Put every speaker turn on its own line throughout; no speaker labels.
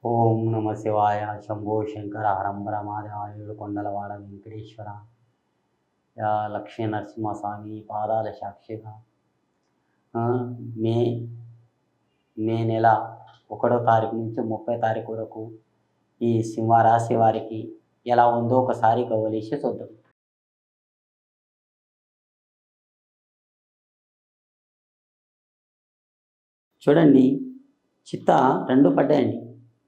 ఓం నమ శివాయ. శంభో శంకర హరంబర మాధవ ఏడుకొండలవాడ వెంకటేశ్వర. లక్ష్మీ నరసింహస్వామి పాదాల సాక్షిగా మే మే నెల 1వ తారీఖు నుంచి 30వ తారీఖు వరకు ఈ సింహరాశి వారికి ఎలా ఉందో ఒకసారి గమనించి చూద్దాం. చూడండి, చిత్త 2 పడ్డాయండి.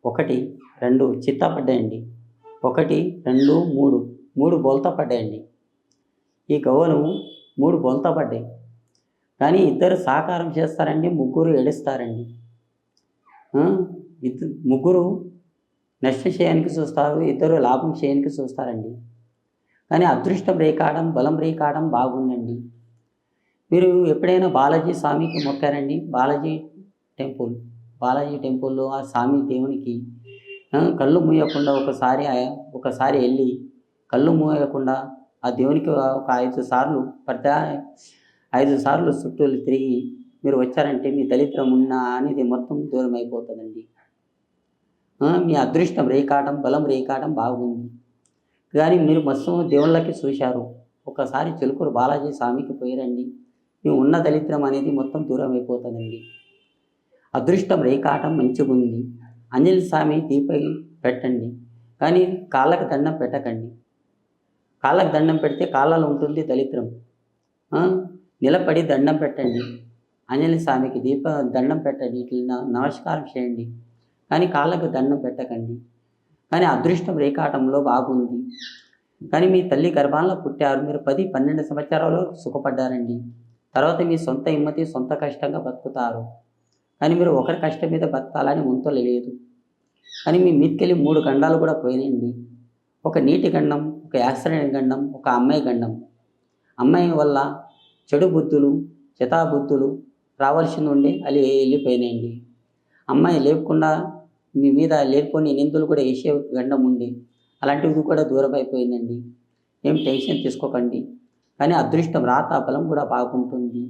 1, 2 చిత్త పడ్డాయండి. 1, 2, 3 బోల్తా పడ్డాయండి. ఈ గవ్వలు 3 బోల్తా పడ్డాయి. కానీ ఇద్దరు సహకారం చేస్తారండి, ముగ్గురు ఏడుస్తారండి. ముగ్గురు నష్టం చేయడానికి చూస్తారు, ఇద్దరు లాభం చేయడానికి చూస్తారండి. కానీ అదృష్టం రేకాడం, బలం రేకాడం బాగుందండి. మీరు ఎప్పుడైనా బాలాజీ స్వామికి మొక్కారండి? బాలాజీ టెంపుల్లో ఆ స్వామి దేవునికి కళ్ళు మూయకుండా ఒకసారి వెళ్ళి కళ్ళు మూయకుండా ఆ దేవునికి ఒక 5 సార్లు 5 సార్లు చుట్టూ తిరిగి మీరు వచ్చారంటే మీ దరిద్రం ఉన్నా అనేది మొత్తం దూరం అయిపోతుందండి. మీ అదృష్టం రేకాటం, బలం రేకాటం బాగుంది. కానీ మీరు మస్తు దేవుళ్ళకి చూశారు. ఒకసారి చిలుకూరు బాలాజీ స్వామికి పోయిరండి, మీ ఉన్న దరిద్రం అనేది మొత్తం దూరం అయిపోతుందండి. అదృష్టం రేకాటం మంచిగా ఉంది. ఆంజనేయ స్వామి దీపం పెట్టండి, కానీ కాళ్ళకు దండం పెట్టకండి. కాళ్ళకు దండం పెడితే కాళ్ళలో ఉంటుంది దరిద్రం. నిలబడి దండం పెట్టండి, ఆంజనేయ స్వామికి దండం పెట్టండి, ఇట్లా నమస్కారం చేయండి, కానీ కాళ్ళకు దండం పెట్టకండి. కానీ అదృష్టం రేకాటంలో బాగుంది. కానీ మీ తల్లి గర్భాల్లో పుట్టారు, మీరు 10-12 సంవత్సరాలు సుఖపడ్డారండి. తర్వాత మీ సొంత హిమ్మతి, సొంత కష్టంగా బతుకుతారు. కానీ మీరు ఒకరి కష్టం మీద బతకాలని ముంతలు లేదు. కానీ మీ మీదకెళ్ళి 3 గండాలు కూడా పోయినాయండి. ఒక నీటి గండం, ఒక యాక్సిడెంట్ గండం, ఒక అమ్మాయి గండం. అమ్మాయి వల్ల చెడు బుద్ధులు, చితాబుద్ధులు రావాల్సింది ఉండి అది వెళ్ళిపోయినాయండి. అమ్మాయి లేకుండా మీ మీద లేకపోని నిందులు కూడా వేసే గండం ఉండి అలాంటివి కూడా దూరం అయిపోయిందండి. ఏం టెన్షన్ తీసుకోకండి. కానీ అదృష్టం రాత బలం కూడా బాగుంటుంది.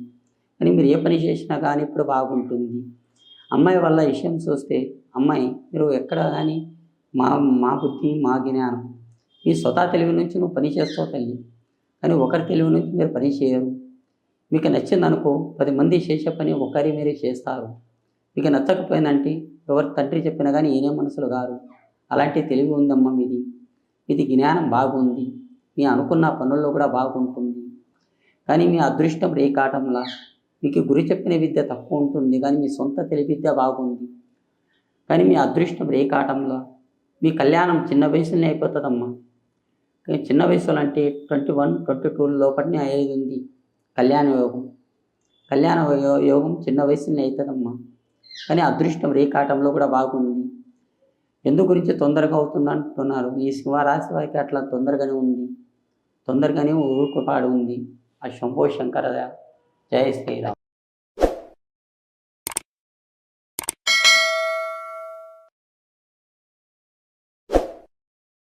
కానీ మీరు ఏ పని చేసినా కానీ ఇప్పుడు బాగుంటుంది. అమ్మాయి వల్ల విషయం చూస్తే, అమ్మాయి మీరు ఎక్కడ కానీ మా బుద్ధి, మా జ్ఞానం, మీ స్వతహా తెలివి నుంచి నువ్వు పని చేస్తావు తల్లి. కానీ ఒకరి తెలివి నుంచి మీరు పని చేయరు. మీకు నచ్చిందనుకో 10 మంది చేసే పని ఒకరి మీరే చేస్తారు. మీకు నచ్చకపోయిందంటే ఎవరి తండ్రి చెప్పినా కానీ ఈయనే మనసులు గారు. అలాంటి తెలివి ఉందమ్మా మీది. ఇది జ్ఞానం బాగుంది. మీ అనుకున్న పనుల్లో కూడా బాగుంటుంది. కానీ మీ అదృష్టం రేకాటంలా మీకు గురి చెప్పిన విద్య తక్కువ ఉంటుంది, కానీ మీ సొంత తెలివి విద్య బాగుంది. కానీ మీ అదృష్టం రేకాటంలో మీ కళ్యాణం చిన్న వయసులోనే అయిపోతుందమ్మా. చిన్న వయసులో అంటే 21, 22 లోపలనే అయ్యేది ఉంది కళ్యాణ యోగం చిన్న వయసులోనే అవుతుందమ్మా. కానీ అదృష్టం రేకాటంలో కూడా బాగుంది. ఎందు గురించి తొందరగా అవుతుంది అంటున్నారు. ఈ సింహరాశి వారికి అట్లా తొందరగానే ఊరుకుపాడు ఉంది. ఆ శంభో శంకర. జై శ్రీరామ్.